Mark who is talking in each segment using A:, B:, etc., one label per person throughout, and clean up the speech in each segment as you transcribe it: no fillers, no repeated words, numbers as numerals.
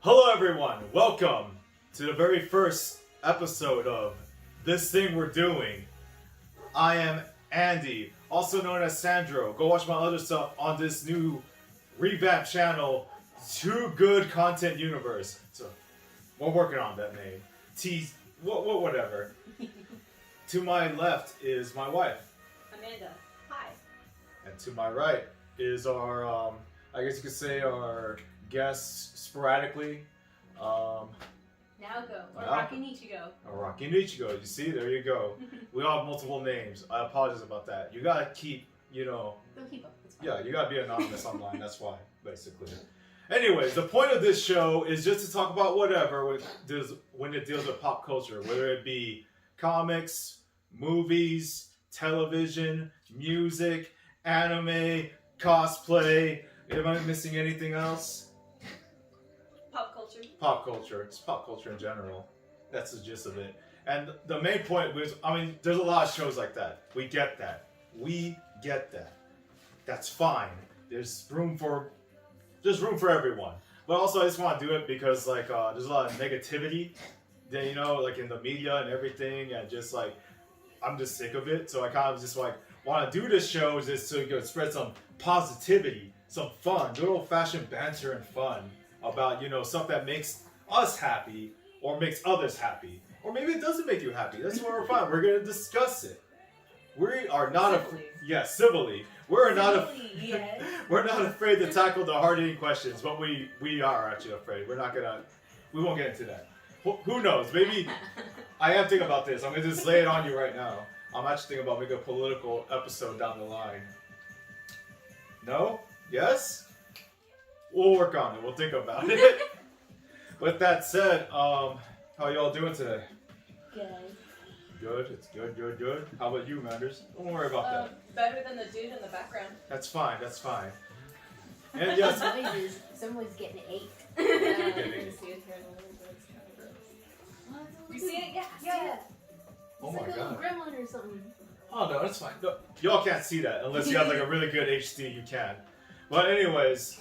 A: Hello everyone, welcome to the very first episode of this thing we're doing. I am Andy, also known as Sandro. Go watch my other stuff on this new revamped channel, Too Good Content Universe. So, we're working on that name. Whatever. To my left is my wife.
B: Amanda. Hi.
A: And to my right is our, I guess you could say our guests sporadically.
B: Naoko. Or Rocky Nichigo.
A: Or Rocky Nichigo. You see, there you go. We all have multiple names. I apologize about that. You gotta keep,
B: Don't keep up. It's fine.
A: Yeah, you gotta be anonymous online. That's why, basically. Anyways, the point of this show is just to talk about whatever when it deals with pop culture, whether it be comics, movies, television, music, anime, cosplay. Am I missing anything else?
B: Pop culture.
A: Pop culture. It's pop culture in general. That's the gist of it. And the main point was, there's a lot of shows like that. We get that. That's fine. There's room for everyone. But also, I just want to do it because there's a lot of negativity, that, in the media and everything, and just I'm just sick of it. So I kind of just want to do this show just to spread some positivity, some fun, good old-fashioned banter and fun about stuff that makes us happy or makes others happy, or maybe it doesn't make you happy. That's what we're fine. We're gonna discuss it. We are not civilly. We're not we're not afraid to tackle the hard-hitting questions, but we are actually afraid. We won't get into that. Who knows? Maybe I am thinking about this. I'm gonna just lay it on you right now. I'm actually thinking about making a political episode down the line. No? Yes? We'll work on it. We'll think about it. With that said, how y'all doing today?
B: Good.
A: Good. It's good. How about you, Manders? Don't worry about that.
B: Better than the dude in the background.
A: That's fine. And yes.
C: Someone's getting ate.
B: You see it here in the little bit. It's kind of gross. You see it? Yeah.
A: Oh
C: it's
A: my
C: like
A: god.
C: A little gremlin or something.
A: Oh no, it's fine. No, y'all can't see that unless you have a really good HD. You can. But anyways,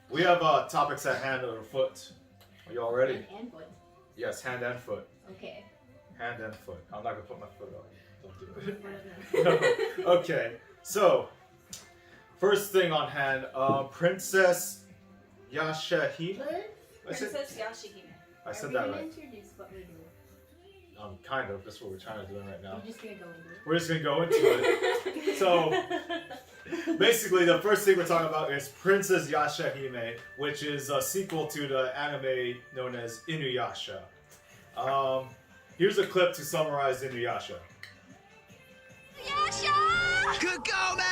A: we have topics at hand or foot. Are y'all ready?
C: Hand and foot.
A: Yes, hand and foot.
C: Okay.
A: Hand and foot. I'm not gonna put my foot on you. Don't do it. Okay. So, first thing on hand, Princess Yashahime.
B: Princess Yashihime.
A: I said that right.
C: Introduce what we do.
A: Kind of. That's what we're trying to do right now.
C: We're just gonna go into it.
A: We're just gonna go into it. So, basically, the first thing we're talking about is Princess Yashahime, which is a sequel to the anime known as Inuyasha. Here's a clip to summarize Inuyasha.
D: Inuyasha! Kagome!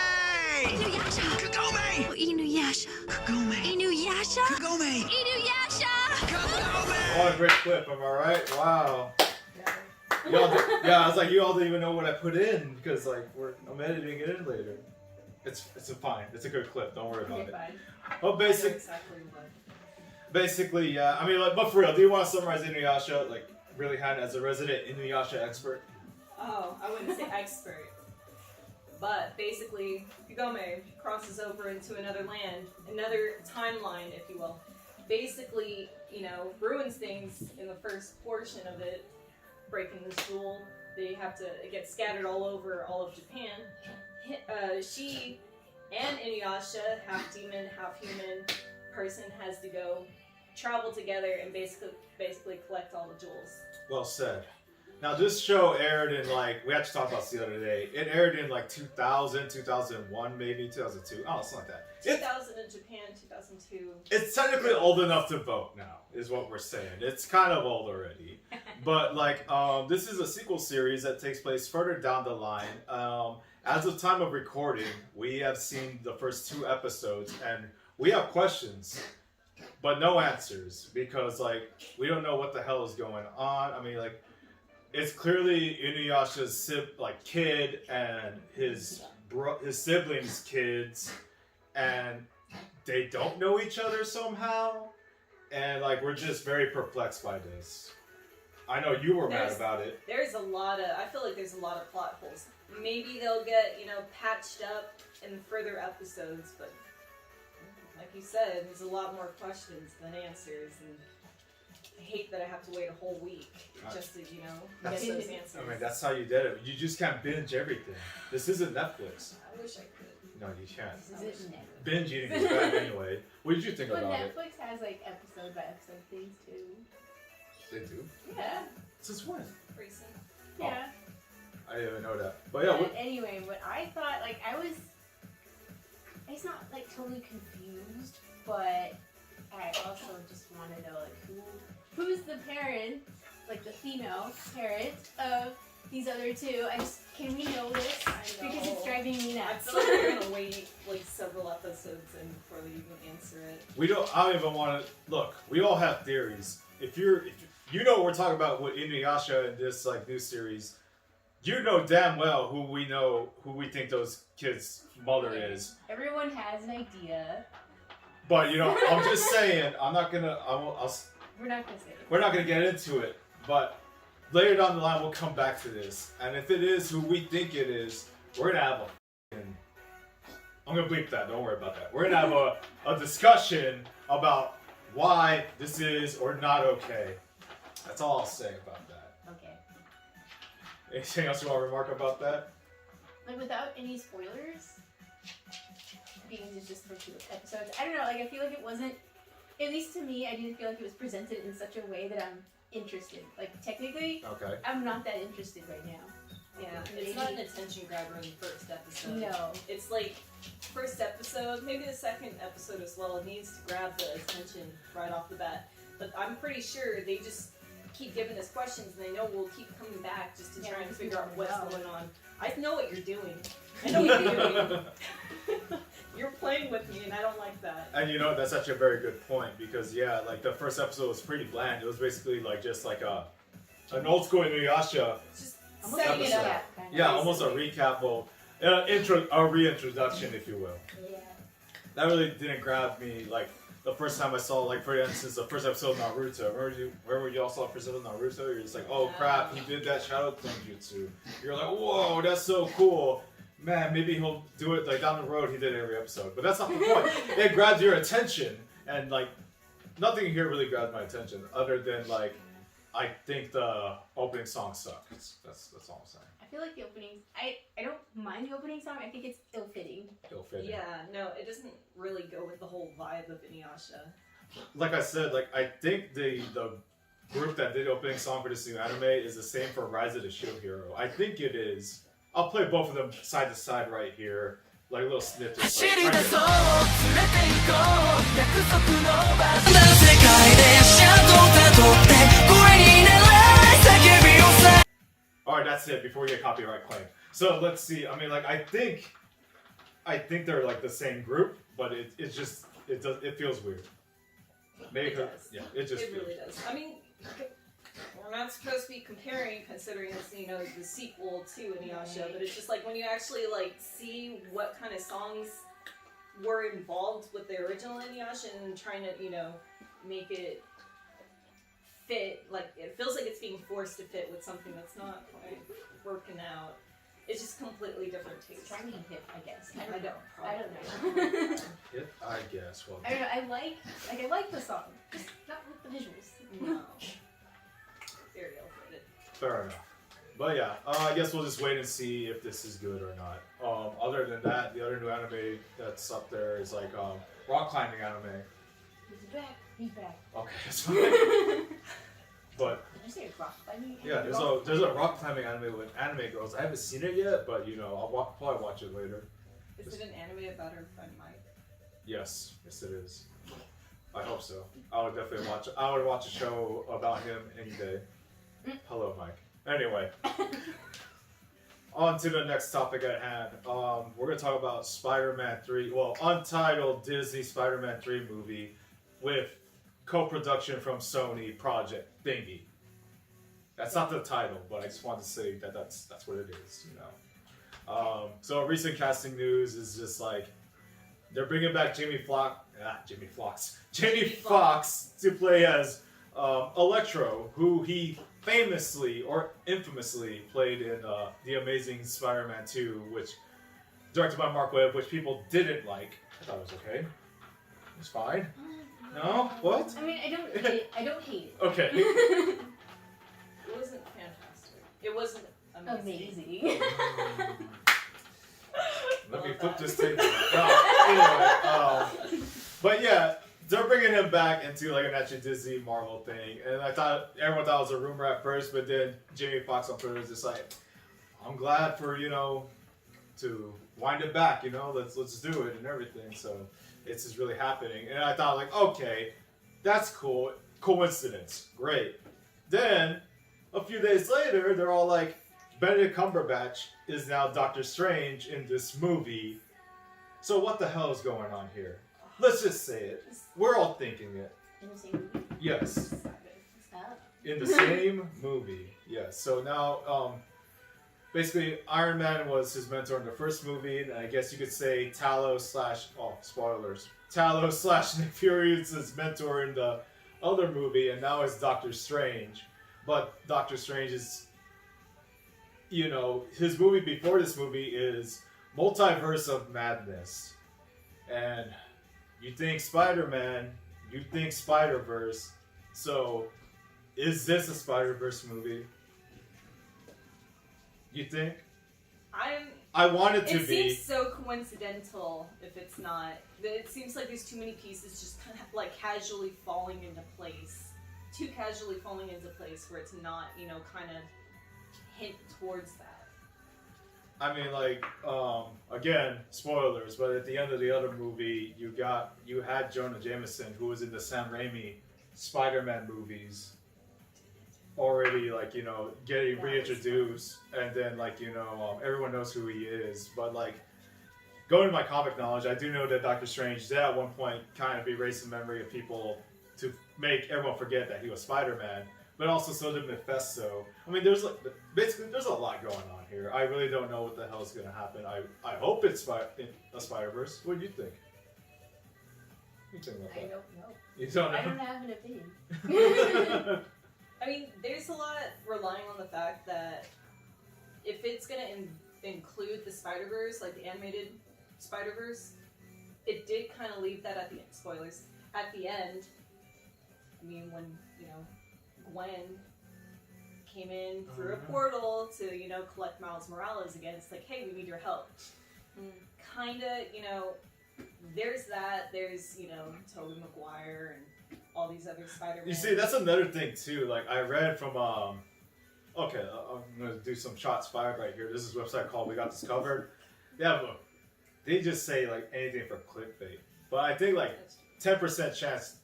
D: Inuyasha! Kagome!
E: Inuyasha.
D: Kagome!
E: Inuyasha.
D: Kagome!
E: Inuyasha.
D: Kagome!
A: Oh, a great clip, am I right? Wow. I was like, you all didn't even know what I put in because I'm editing it in later. It's fine. It's a good clip. Don't worry about it.
B: Fine.
A: Well, basically, yeah. But for real, do you want to summarize Inuyasha, really hand as a resident Inuyasha expert?
B: Oh, I wouldn't say expert. But basically, Kagome crosses over into another land, another timeline, if you will. Basically, ruins things in the first portion of it, breaking this jewel. They have to get scattered all over all of Japan. She and Inuyasha, half demon, half human person, has to go travel together and basically collect all the jewels.
A: Well said. Now, this show aired in, we actually talked about this the other day. It aired in, 2000, 2001, maybe, 2002. Oh, something like that.
B: 2000 in Japan, 2002.
A: It's technically old enough to vote now, is what we're saying. It's kind of old already. But, this is a sequel series that takes place further down the line. As of time of recording, we have seen the first 2 episodes, and we have questions, but no answers, because, we don't know what the hell is going on. It's clearly Inuyasha's kid and his siblings' kids, and they don't know each other somehow, and we're just very perplexed by this. I know you were mad about it.
B: I feel like there's a lot of plot holes. Maybe they'll get, patched up in further episodes, but like you said, there's a lot more questions than answers, and I hate that I have to wait a whole week just to, you know, get
A: That's-
B: those answers.
A: I mean, that's how you did it. You just can't binge everything. This isn't Netflix.
B: I wish I could.
A: No, you can't.
C: This is Netflix.
A: Binge eating is bad anyway. What did you think
C: But
A: about it?
C: Netflix has like episode by episode things too.
A: They do?
C: Yeah.
A: Since when?
B: Recent.
C: Yeah.
A: I didn't even know that. But yeah,
C: But anyway, what I thought, like, it's not like totally confused, but I also just want to know, like, who's the parent, like the female parent of these other two? Can we know this?
B: I know.
C: Because it's driving me
B: I
C: nuts.
B: feel like they're gonna wait like several episodes in before they even answer it.
A: I don't even want to look. We all have theories. If you know what we're talking about with Inuyasha and this like new series, you know damn well who we think those kids' mother is.
C: Everyone has an idea.
A: But you know, I'm just saying. We're not gonna say it. We're not gonna get into it. But later down the line, we'll come back to this. And if it is who we think it is, we're gonna have I'm gonna bleep that. Don't worry about that. We're gonna have a discussion about why this is or not okay. That's all I'll say about that.
C: Okay.
A: Anything else you want to remark about that?
C: Like, without any spoilers, because it's just the first two episodes, I don't know, like, I feel like it wasn't, at least to me, I didn't feel like it was presented in such a way that I'm interested. Like, technically,
A: Okay.
C: I'm not that interested right now.
B: Yeah,
C: Maybe.
B: it's not an attention grabber in the first episode.
C: No.
B: It's like first episode, maybe the second episode as well. It needs to grab the attention right off the bat. But I'm pretty sure they just keep giving us questions, and they know we'll keep coming back just to try and
C: because
B: figure out
C: we
B: what's
C: wanna know.
B: going on. I know what you're doing. I know what you're doing. You're playing with me, and I don't like that.
A: And you know, that's actually a very good point because yeah, like the first episode was pretty bland. It was basically like just like an old school Inuyasha.
B: It's just
C: Almost
B: setting it
A: episode.
B: up.
C: kind of.
A: Yeah, almost a recap, well, a reintroduction, if you will.
C: Yeah.
A: That really didn't grab me. Like the first time I saw, like for instance, the first episode of Naruto. Remember you all saw the first episode of Naruto? You're just like, oh crap, he did that shadow clone jutsu. You're like, whoa, that's so cool. Man, maybe he'll do it like down the road. He did every episode, but that's not the point. It grabs your attention, and like nothing here really grabbed my attention, other than like I think the opening song sucks. That's all I'm saying.
C: I feel like the opening, I don't mind the opening song, I think it's ill-fitting.
A: Ill-fitting.
B: Yeah, no, it doesn't really go with the whole vibe of Inuyasha.
A: Like I said, like I think the group that did the opening song for this new anime is the same for Rise of the Shield Hero. I think it is. I'll play both of them side to side right here, like little snippets. Like, right here. Alright, that's it before we get copyright claim. So let's see. I mean, like I think they're like the same group, but it feels weird. Maybe
B: It does.
A: yeah, it just
B: It
A: feels
B: really does. I mean, we're not supposed to be comparing, considering it's, you know, the sequel to Inuyasha, but it's just like when you actually like see what kind of songs were involved with the original Inuyasha and trying to, you know, make it fit, like it feels like it's being forced to fit with something that's not quite working out. It's just completely different taste.
C: It's trying to be hip, I guess.
B: I don't
C: know.
A: it. I guess. Well,
C: I don't know, I like the song, just not with the visuals.
B: No. Very ill-fitted.
A: fair enough. But yeah, I guess we'll just wait and see if this is good or not. Other than that, the other new anime that's up there is like rock climbing anime.
C: He's back. He's back.
A: Okay, that's fine. But
C: Did you say rock climbing?
A: yeah, there's a rock climbing anime with anime girls. I haven't seen it yet, but you know, I'll probably watch it later.
B: Is it an anime about her friend Mike?
A: Yes, it is. I hope so. I would definitely watch. I would watch a show about him any day. Hello, Mike. Anyway, on to the next topic at hand. We're gonna talk about Spider-Man 3. Well, untitled Disney Spider-Man 3 movie with co-production from Sony Project Thingy. That's not the title, but I just wanted to say that that's what it is. You know. So recent casting news is just like they're bringing back Jamie Foxx to play as Electro, who he famously or infamously played in The Amazing Spider-Man 2, which directed by Mark Webb, which people didn't like. I thought it was okay. It's fine. No? What?
C: I mean, I don't hate it.
A: Okay.
B: It wasn't fantastic. It wasn't amazing.
C: Amazing.
A: Let me
B: Love
A: flip
B: that.
A: this tape. Anyway, but yeah, they're bringing him back into like an actual Disney Marvel thing, and everyone thought it was a rumor at first, but then Jamie Foxx on Twitter was just like, "I'm glad for to wind it back, let's do it and everything." So it's just really happening, and I thought like, okay, that's cool, coincidence, great. Then a few days later, they're all like, Benedict Cumberbatch is now Doctor Strange in this movie. So what the hell is going on here? Let's just say it. We're all thinking it.
C: In the same movie?
A: Yes.
C: Stop.
A: In the same movie. Yes. So now, basically, Iron Man was his mentor in the first movie, and I guess you could say Talos / Nick Fury is his mentor in the other movie, and now it's Doctor Strange. But Doctor Strange is, his movie before this movie is Multiverse of Madness. And you think Spider-Man, you think Spider-Verse. So, is this a Spider-Verse movie? You think? I want it to
B: It
A: be.
B: seems so coincidental if it's not. It seems like there's too many pieces just kind of like casually falling into place. Too casually falling into place for it to not, kind of hint towards that.
A: I mean, like, again, spoilers, but at the end of the other movie, you had Jonah Jameson, who was in the Sam Raimi Spider-Man movies, already, like, getting reintroduced, and then, like, everyone knows who he is, but, like, going to my comic knowledge, I do know that Doctor Strange did at one point kind of erase the memory of people to make everyone forget that he was Spider-Man, but also so did Mephisto. I mean, there's a lot going on here. I really don't know what the hell is going to happen. I hope it's a Spider-Verse. What do you think? What do you think about
C: I
A: that?
C: don't know.
A: You don't know?
C: I don't have an opinion.
B: I mean, there's a lot relying on the fact that if it's going to include the Spider-Verse, like the animated Spider-Verse, it did kind of leave that at the end. Spoilers. At the end, I mean, when, Gwen came in through a portal to, collect Miles Morales again, it's like, hey, we need your help. Kinda, there's that, there's, Tobey Maguire and all these other Spider-Man.
A: You see, that's another thing, too. Like, I read from, okay, I'm going to do some shots fired right here. This is a website called We Got This Covered. Yeah, look, they just say, like, anything for clickbait. But I think, like, 10% chance,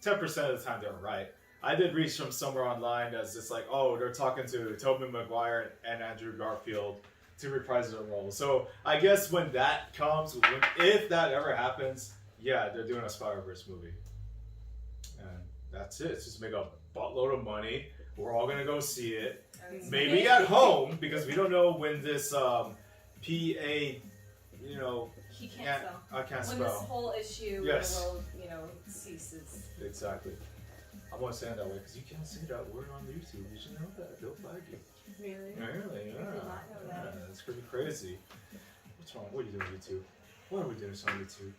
A: 10% of the time they're right. I did reach from somewhere online that's just like, oh, they're talking to Tobey Maguire and Andrew Garfield to reprise their roles. So I guess when that comes, if that ever happens, yeah, they're doing a Spider-Verse movie. And that's it. It's just make a buttload of money. We're all going to go see it. Maybe at home, because we don't know when this
B: He can't spell.
A: I can't
B: When
A: spell.
B: this whole issue
A: Yes.
B: will, ceases.
A: Exactly. I want to say it that way because you can't say that word on YouTube. You should know that. They'll flag you.
C: Really?
A: Really? Yeah.
C: I did not know that.
A: Yeah, that's pretty crazy. What's wrong? What are you doing, YouTube? What are we doing on YouTube?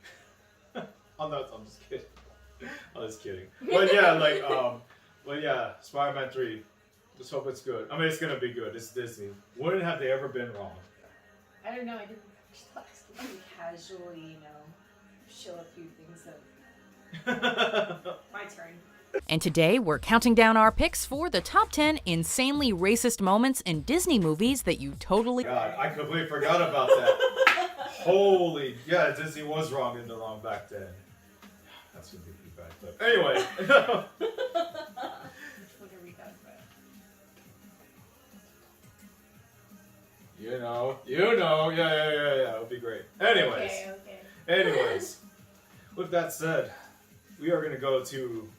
A: I'm just kidding. I'm just kidding. But yeah, but yeah, Spider-Man 3. Just hope it's good. I mean, it's gonna be good. It's Disney. Wouldn't have they ever been wrong?
C: I don't know. I didn't watch the last
B: You casually, show a few things that. My turn.
F: And today we're counting down our picks for the top 10 insanely racist moments in Disney movies that you totally...
A: God, I completely forgot about that. Holy, yeah, Disney was wrong in the wrong back then. That's gonna be pretty bad. But anyway.
C: Which one are we talking about?
A: Yeah, it'll be great. Anyways,
C: Okay.
A: anyways, with that said, we are gonna go to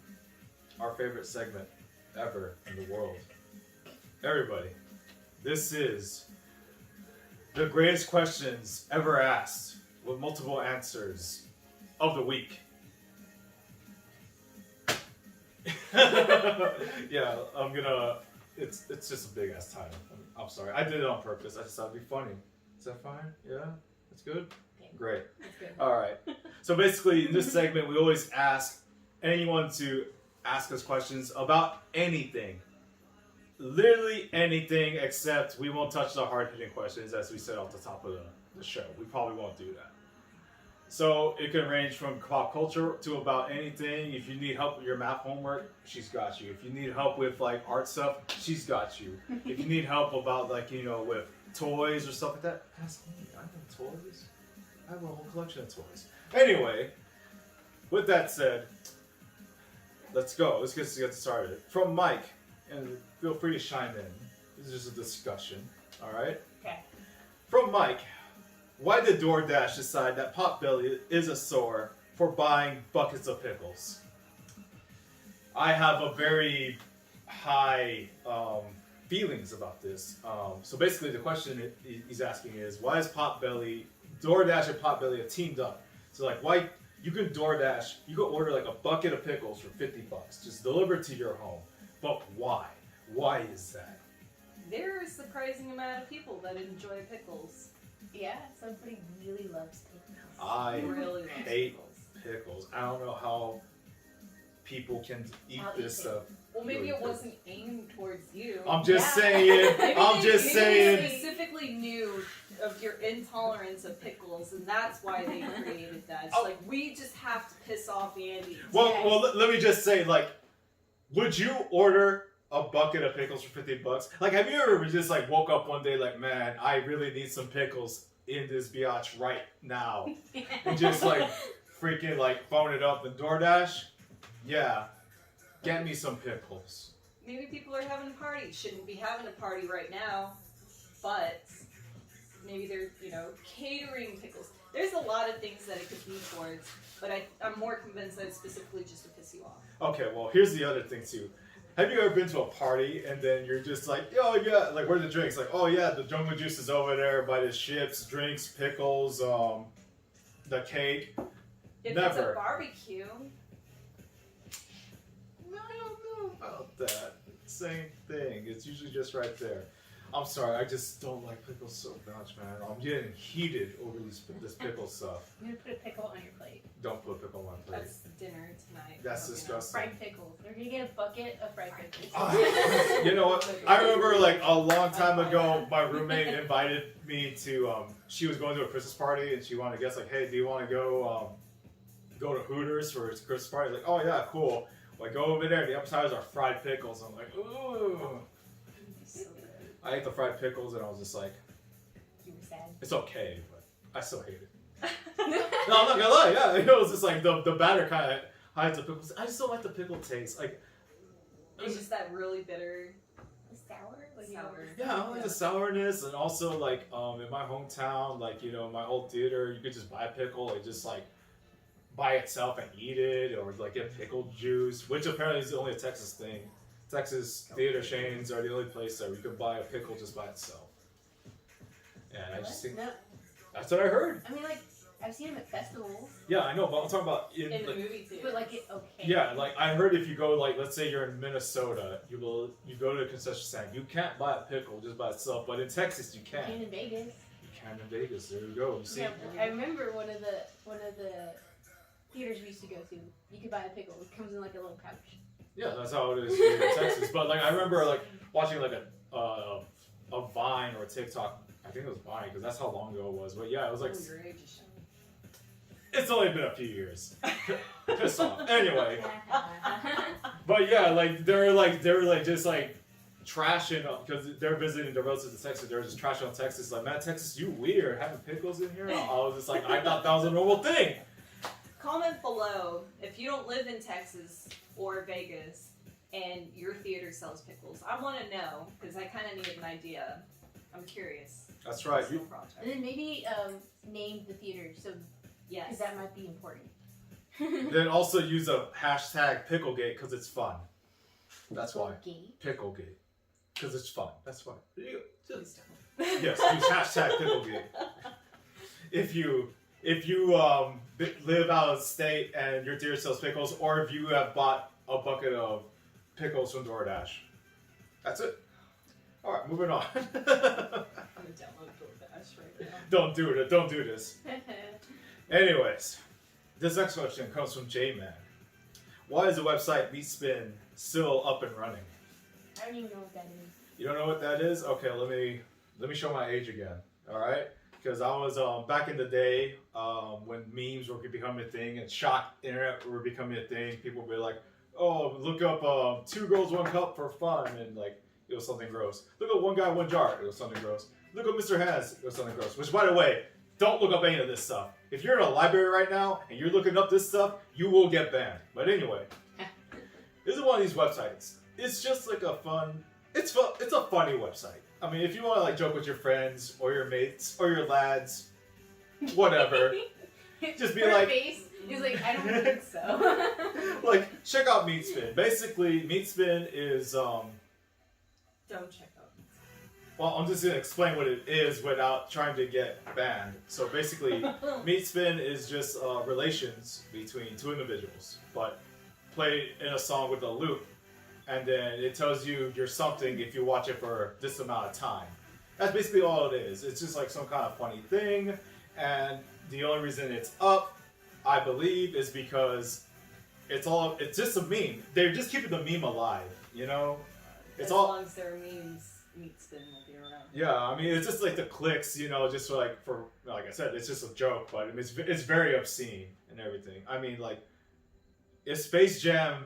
A: our favorite segment ever in the world. Everybody, this is the greatest questions ever asked with multiple answers of the week. Yeah, I'm gonna. It's just a big ass title. I'm sorry. I did it on purpose. I just thought it'd be funny. Is that fine? Yeah, that's good.
C: Okay.
A: Great.
B: That's good.
A: All right. So basically, in this segment, we always ask anyone to ask us questions about anything. Literally anything, except we won't touch the hard-hitting questions as we said off the top of the show. We probably won't do that. So it can range from pop culture to about anything. If you need help with your math homework, she's got you. If you need help with like art stuff, she's got you. If you need help about like, you know, with toys or stuff like that, ask me. I have toys. I have a whole collection of toys. Anyway, with that said, let's go. Let's get started. From Mike, and feel free to chime in. This is just a discussion, all right?
C: Okay.
A: From Mike, why did DoorDash decide that Potbelly is a sore for buying buckets of pickles? I have a very high feelings about this. So basically, the question he's asking is, why is DoorDash and Potbelly have teamed up? So like, why you can DoorDash, you can order like a bucket of pickles for $50, just delivered to your home. But why? Why is that?
B: There is a surprising amount of people that enjoy pickles.
C: Yeah, somebody really loves pickles.
A: I
B: Really loves
A: hate
B: pickles.
A: pickles. I don't know how people can eat
C: I'll
A: this
C: eat
A: stuff.
B: Well, maybe
A: really
B: it
A: quick.
B: wasn't aimed towards you.
A: I'm just
C: Yeah.
A: saying.
B: Maybe
A: I'm
B: they-
A: just
B: maybe
A: saying.
B: They specifically knew of your intolerance of pickles, and that's why they created that. It's
A: Oh.
B: like, we just have to piss off Andy.
A: Well, let me just say, like, would you order a bucket of pickles for $50? Like, have you ever just like woke up one day like, man, I really need some pickles in this biatch right now, and just like freaking like phone it up and DoorDash? Yeah, get me some pickles.
B: Maybe people are having a party. Shouldn't be having a party right now, but maybe they're, you know, catering pickles. There's a lot of things that it could be towards, but I'm more convinced that it's specifically just to piss you off.
A: Okay, well, here's the other thing too. Have you ever been to a party and then you're just like, oh yeah, like where are the drinks? Like, oh yeah, the jungle juice is over there by the chips, drinks, pickles, the cake.
B: If it's
A: Never.
B: a barbecue,
A: I don't know about that. Same thing. It's usually just right there. I'm sorry, I just don't like pickles so much, man. I'm getting heated over this pickle stuff.
C: I'm gonna put a pickle on your plate.
A: Don't put pickle on my plate.
B: that's dinner tonight.
A: That's
B: Okay.
A: disgusting.
C: Fried pickles. They're gonna get a bucket of fried pickles.
A: You know what? I remember like a long time ago, my roommate invited me to. She was going to a Christmas party and she wanted to guess like, hey, do you want to go to Hooters for his Christmas party? Like, oh yeah, cool. Like go over there. The appetizers are fried pickles. I'm like, ooh.
B: So good.
A: I ate the fried pickles and I was just like,
C: You were sad.
A: it's okay, but I still hate it. No, I'm not gonna lie. Yeah, it was just like the batter kind of hides the pickles. I just don't like the pickle taste. Like,
B: It's just that really bitter.
C: Sour? Like,
B: Sour.
A: yeah, I don't like the sourness, and also like in my hometown, like you know, my old theater, you could just buy a pickle and just like by itself and eat it, or like get pickle juice, which apparently is only a Texas thing. Texas theater chains are the only place that you can buy a pickle just by itself. And I just think
C: No,
A: that's what I heard.
C: I mean, like, I've seen them at festivals,
A: Yeah, I know, but I'm talking about
B: In the
A: like,
B: movie theater.
C: but like, it okay.
A: yeah, like I heard if you go like let's say you're in Minnesota, you go to a concession stand, you can't buy a pickle just by itself, but in Texas you can.
C: And in Vegas.
A: You can in Vegas. There you go. You see.
C: Yeah, I remember one of the theaters we used to go to. You could buy a pickle. It comes in like a little pouch.
A: Yeah, that's how it is here in Texas. But like I remember like watching like a Vine or a TikTok. I think it was Vine because that's how long ago it was. But yeah, it was like
B: Oh, your age is showing.
A: it's only been a few years. Pissed off. Anyway, but yeah, like they were like just like trashing because they're visiting the relatives in Texas. They were just trashing on Texas. Like, man, Texas, you weird having pickles in here. I was just like, I thought that was a normal thing.
B: Comment below if you don't live in Texas or Vegas and your theater sells pickles. I want to know because I kind of need an idea. I'm curious.
A: That's right.
B: Personal
C: And
B: project.
C: then maybe name the theater, so because
B: Yes.
C: that might be important.
A: Then also use a hashtag Picklegate because it's fun. That's why.
C: Gay.
A: Picklegate. Because it's fun. That's why. There you go.
B: Please don't.
A: Yes, use hashtag Picklegate. If you live out of state and your theater sells pickles, or if you have bought a bucket of pickles from DoorDash. That's it. All right, moving on.
B: I'm gonna download DoorDash right now.
A: Don't do it. Don't do this. Anyways, This next question comes from J-Man. Why is the website Beatspin still up and running?
C: I don't even know what that is.
A: You don't know what that is? Okay, let me show my age again. All right, because I was back in the day when memes were becoming a thing and shock internet were becoming a thing. People would be like, "Oh, look up 2 girls 1 cup for fun," and like it was something gross. Look up 1 guy 1 jar. It was something gross. Look up Mr. Hands. It was something gross. Which, by the way, don't look up any of this stuff. If you're in a library right now and you're looking up this stuff, you will get banned. But anyway, this is one of these websites. It's just like a fun. It's a funny website. I mean, if you want to like joke with your friends or your mates or your lads, whatever, just be
C: Her
A: like,
C: face is like, I don't think so.
A: like check out Meatspin. Basically, Meatspin is
B: Don't check out.
A: well, I'm just gonna explain what it is without trying to get banned. So basically, Meatspin is just relations between 2 individuals, but played in a song with a loop. And then it tells you you're something if you watch it for this amount of time. That's basically all it is. It's just like some kind of funny thing. And the only reason it's up, I believe, is because it's just a meme. They're just keeping the meme alive, you know?
B: As long as there are memes, Meatspin will be around.
A: Yeah, I mean, it's just like the clicks, you know, just like like I said, it's just a joke, but it's very obscene and everything. I mean, like, if Space Jam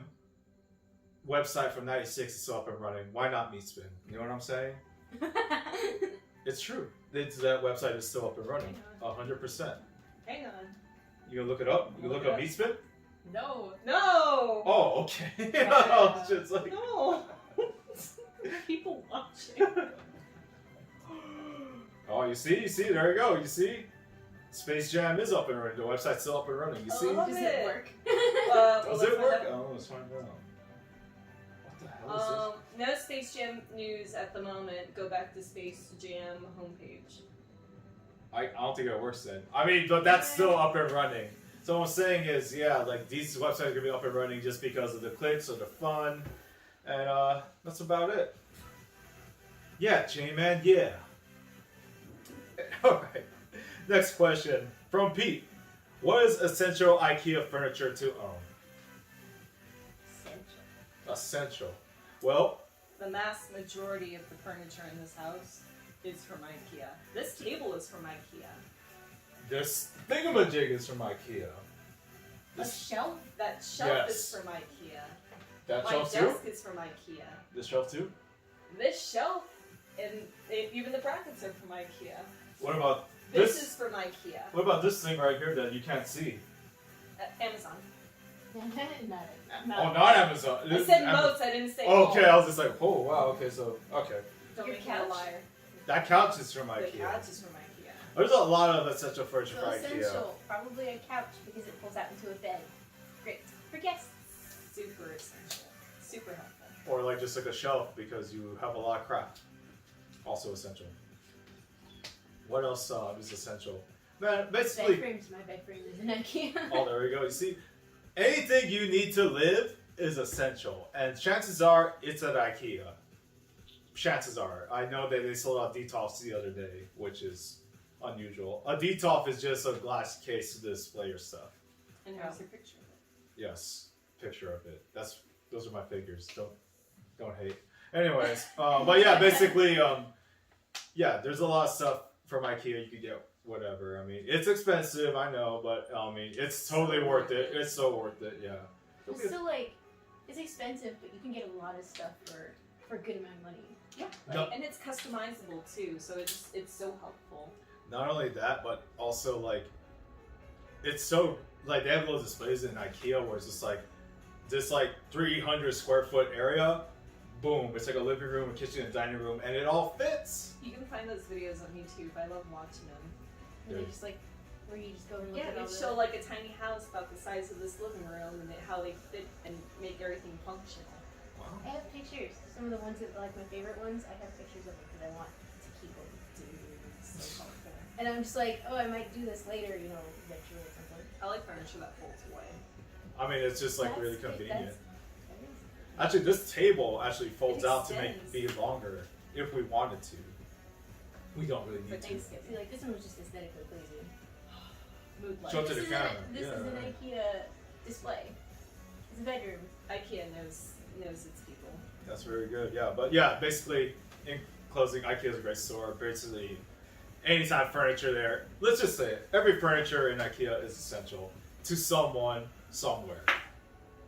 A: website from '96 is still up and running, why not Meatspin? You know what I'm saying? It's true. That website is still up and running, 100%.
B: Hang on.
A: You gonna look it up? You look up Meatspin?
B: No. No!
A: Oh, okay.
B: Yeah.
A: I was just like,
B: No! People watching.
A: oh, you see, there you go. You see, Space Jam is up and running. The website's still up and running. You see?
B: Oh,
C: Does it work?
A: Does it work? Oh, let's find out. What the hell is this?
B: No Space Jam news at the moment. Go back to Space Jam homepage.
A: I don't think it works then. I mean, but that's still up and running. So what I'm saying is, yeah, like these websites are gonna be up and running just because of the clicks or the fun, and that's about it. Yeah, J-Man, yeah. All right. Next question from Pete: what is essential IKEA furniture to own? Essential. Well,
B: The mass majority of the furniture in this house is from IKEA. This table is from IKEA.
A: this thingamajig is from IKEA.
C: A shelf?
B: That shelf
A: Yes.
B: is from IKEA.
A: That
B: My
A: shelf too?
B: desk is from IKEA.
A: This shelf too?
B: This shelf and even the brackets are from IKEA.
A: What about
B: This
A: this?
B: is from IKEA.
A: What about this thing right here that you can't see?
B: Amazon.
C: No.
A: Oh, not Amazon.
B: I
A: This
B: said
A: is Amazon.
B: most, I didn't say
A: Okay, I
B: all.
A: was just like, oh wow, okay, so okay.
B: Don't
C: Your
B: make me a
C: couch?
B: liar.
A: That couch is from
B: The
A: IKEA.
B: couch is from IKEA.
A: There's a lot of essential furniture
C: So
A: for IKEA.
C: essential. Probably a couch because it pulls out into a bed. Great. For guests.
B: Super essential. Super helpful.
A: Or like just like a shelf because you have a lot of crap. Also essential. What else is essential? Man, basically.
C: Bed frames. My bed frame is an IKEA.
A: Oh, there we go. You see, anything you need to live is essential, and chances are it's at IKEA. Chances are. I know that they sold out Detolfs the other day, which is unusual. A Detolf is just a glass case to display your stuff.
B: And here's your picture of it.
A: Yes, picture of it. Those are my figures. Don't hate. Anyways, but yeah, basically, yeah, there's a lot of stuff from IKEA you could get. Whatever. I mean, it's expensive, I know, but I mean, it's totally worth it. It's so worth it. Yeah.
C: It's still like, it's expensive, but you can get a lot of stuff for a good amount of money.
B: Yeah,
A: No.
B: and it's customizable too, so it's so helpful.
A: Not only that, but also like, it's so like they have little displays in IKEA where it's just like this like 300 square foot area. Boom! It's like a living room, a kitchen, and dining room, and it all fits.
B: You can find those videos on YouTube. I love watching them.
C: And
A: Yeah.
C: they just like, where you just go and look
B: Yeah,
C: at all
B: they
C: the...
B: show like a tiny house about the size of this living room and how they fit and make everything functional.
A: Wow.
C: I have pictures. Some of the ones that like my favorite ones, I have pictures of it because I want to keep them.
B: Dude, so helpful.
C: And I'm just like, oh, I might do this later, you know, eventually at some point.
B: I like furniture that folds away.
A: I mean, it's just like
C: That's
A: really
C: good,
A: convenient.
C: that's-
A: Actually, this table actually folds
B: It
A: out to make
B: extends.
A: be longer if we wanted to. We don't really
B: For
A: need to.
C: See,
B: Thanksgiving.
C: like this one was just aesthetically pleasing.
B: mood lights.
A: Show it to the camera.
C: This is an IKEA display. It's a bedroom.
B: IKEA knows its people.
A: That's very good. Yeah, but yeah, basically, in closing, IKEA is a great store. Basically, any type of furniture there. Let's just say it. Every furniture in IKEA is essential to someone somewhere.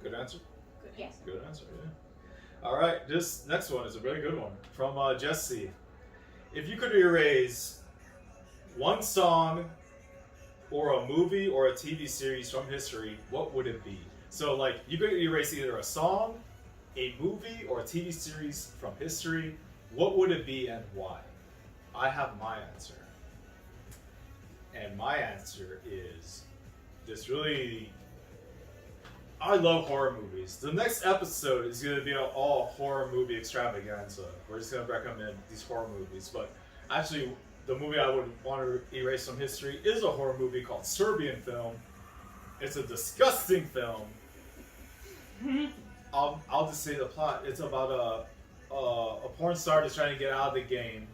A: Good answer.
B: Good.
C: Yes.
A: Good answer. Yeah. All right. This next one is a really good one from Jesse. If you could erase one song or a movie or a TV series from history, what would it be? So, like, you could erase either a song, a movie, or a TV series from history. What would it be and why? I have my answer. And my answer is this really... I love horror movies. The next episode is going to be an all horror movie extravaganza. We're just going to recommend these horror movies. But actually, the movie I would want to erase from history is a horror movie called Serbian Film. It's a disgusting film. I'll just say the plot. It's about a porn star that's trying to get out of the game,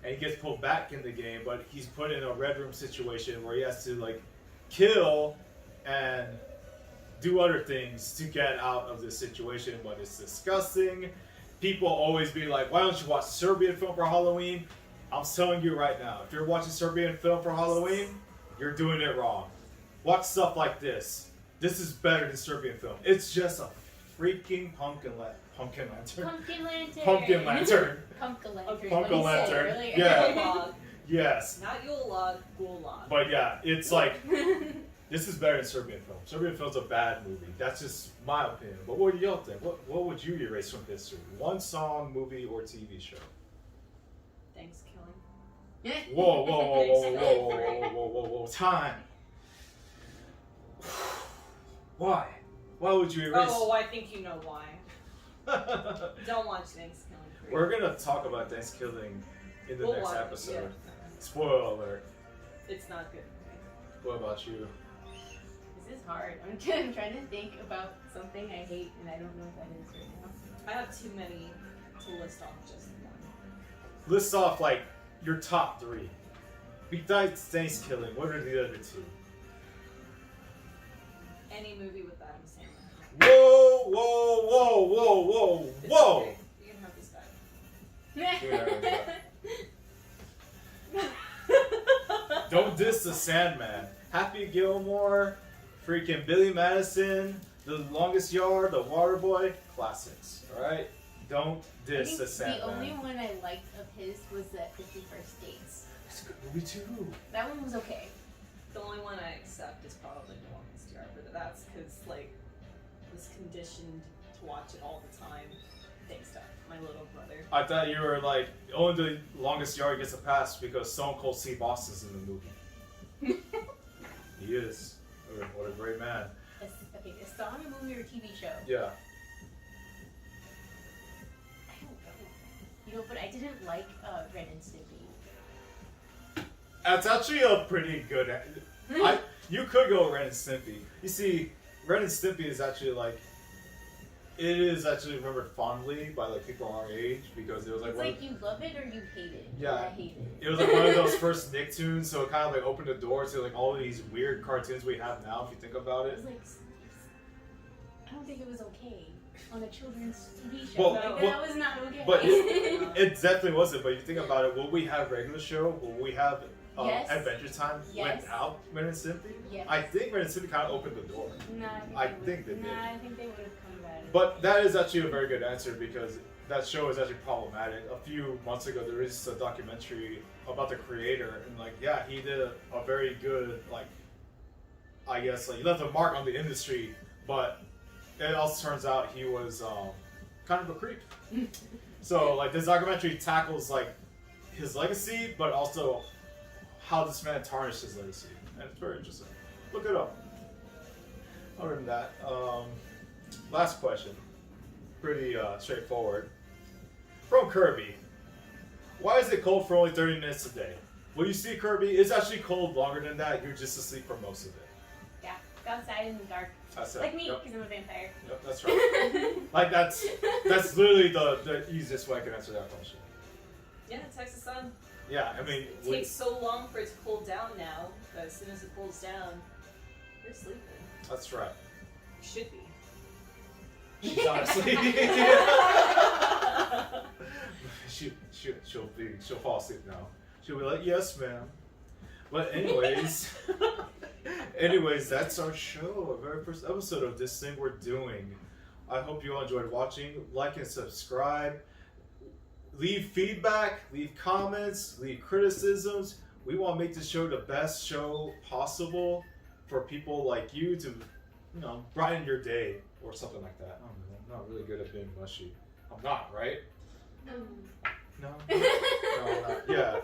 A: and he gets pulled back in the game, but he's put in a red room situation where he has to like kill and do other things to get out of this situation. But it's disgusting. People always be like, "Why don't you watch Serbian Film for Halloween?" I'm telling you right now, if you're watching Serbian Film for Halloween, you're doing it wrong. Watch stuff like this. This is better than Serbian Film. It's just a freaking pumpkin lantern.
C: Pumpkin lantern.
A: Pumpkin lantern.
C: Pumpkin lantern.
A: Pumpkin
C: What did you say
A: lantern.
C: earlier?
A: Yeah.
B: Gulag.
A: Yes.
B: Not Yule log, Ghoul log.
A: But yeah, it's like, this is better than Serbian Film. Serbian Film's a bad movie. That's just my opinion. But what do y'all think? What would you erase from history? One song, movie, or TV show?
B: Thanks, killing.
A: Whoa, whoa, whoa, whoa, whoa, whoa, whoa, whoa, whoa, whoa. Time. Why? Why would you erase?
B: Oh, I think you know why. Don't watch Thanksgiving.
A: We're gonna talk about Thanksgiving in the
B: We'll
A: next
B: watch it,
A: episode.
B: yeah.
A: Spoiler alert.
B: It's not good.
A: What about you?
C: This is hard. I'm trying to think about something I hate, and I don't know what that is right now.
B: I have too many to list off just one.
A: List off like your top three. Besides Thanksgiving, what are the other two?
B: Any movie with Adam Sandler.
A: Whoa, whoa, whoa, whoa, whoa,
B: It's
A: whoa!
B: okay. You can have this guy.
A: Don't diss the Sandman. Happy Gilmore, freaking Billy Madison, The Longest Yard, The Waterboy, classics. Alright? Don't
C: I
A: diss
C: think
A: the Sandman.
C: the only one I liked of his was the 51st Dates.
A: It's a good movie too.
C: That one was okay.
B: The only one I accept is probably The Longest Yard, but that's because, like, I was conditioned to watch it all the time. Thanks to my little brother.
A: I thought you were like, only The Longest Yard gets a pass because Stone Cold Steve Austin's in the movie. He is. What a great man.
C: Okay, a song, a movie, or TV show?
A: Yeah.
C: I don't know. You know, but I didn't like Ren and Stimpy.
A: That's actually a pretty good. You could go Ren and Stimpy. You see, Ren and Stimpy is actually like, it is actually remembered fondly by like people our age because it was like
C: It's
A: one
C: like you love it or you hate it.
A: Yeah.
C: And I hate it.
A: it was like one of those first Nicktoons, so it kind of like opened the door to like all of these weird cartoons we have now. If you think about
C: It
A: it.
C: was like, I don't think it was okay on a children's TV show.
A: Well,
C: like,
A: well,
C: that was not okay.
A: but it definitely wasn't. But if you think about it, will we have regular show? Will we have
C: Yes.
A: Adventure Time
C: Yes.
A: without Ren and Stimpy?
C: Yes.
A: I think Ren and Stimpy kind of opened the door.
C: Nah,
A: I
C: I
A: think they did.
C: Nah, I think they would have come about it.
A: But that is actually a very good answer because that show is actually problematic. A few months ago, there is a documentary about the creator, and like, yeah, he did a very good, like, I guess, like, he left a mark on the industry, but it also turns out he was kind of a creep. So, like, this documentary tackles, like, his legacy, but also how this man tarnished his legacy. And it's very interesting. Look it up. Other than that, last question. Pretty straightforward. From Kirby. Why is it cold for only 30 minutes a day? When you see Kirby, it's actually cold longer than that. You're just asleep for most of it.
C: Yeah, go outside in the dark.
A: That's it.
C: Like me,
A: Yep.
C: because I'm a vampire.
A: Yep, that's right. Like that's literally the easiest way I can answer that question.
B: Yeah, Texas sun.
A: Yeah, I mean,
B: It takes so long for it to cool down now, but as soon as it cools down, you're sleeping.
A: that's right.
B: You should be.
A: She's honestly. she'll fall asleep now. She'll be like, yes, ma'am. But anyways, that's our show. Our very first episode of this thing we're doing. I hope you all enjoyed watching. Like and subscribe. Leave feedback, leave comments, leave criticisms. We want to make this show the best show possible for people like you to, brighten your day or something like that. I'm not really good at being mushy. I'm not, right? No. No, I'm not. Yeah.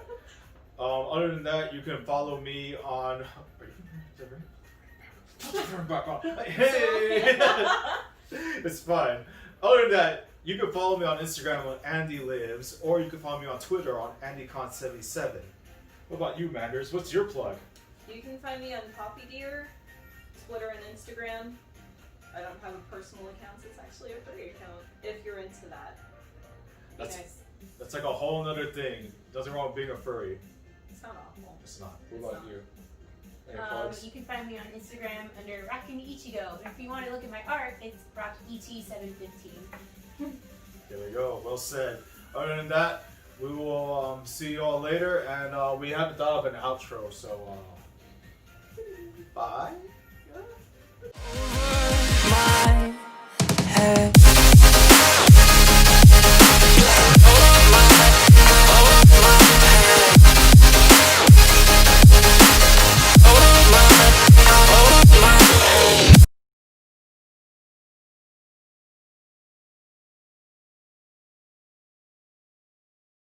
A: Other than that, you can follow me on. Are you turn back on? Hey, it's fine. Other than that, you can follow me on Instagram on AndyLives, or you can follow me on Twitter on AndyCon77. What about you, Manders? What's your plug?
B: You can find me on Poppy Deer, Twitter and Instagram. I don't have a personal account, it's actually a furry account, if you're into that. Be nice.
A: That's like a whole nother thing. Nothing wrong with being a furry.
B: It's not awful.
A: It's not. What
B: It's
A: about
B: not.
A: you? Any plugs?
C: You can find me on Instagram under Rockin' Ichigo. And if you want to look at my art, it's RockET715.
A: There we go. Well said. Other than that, we will see you all later, and we haven't thought of an outro, so bye.
D: My head.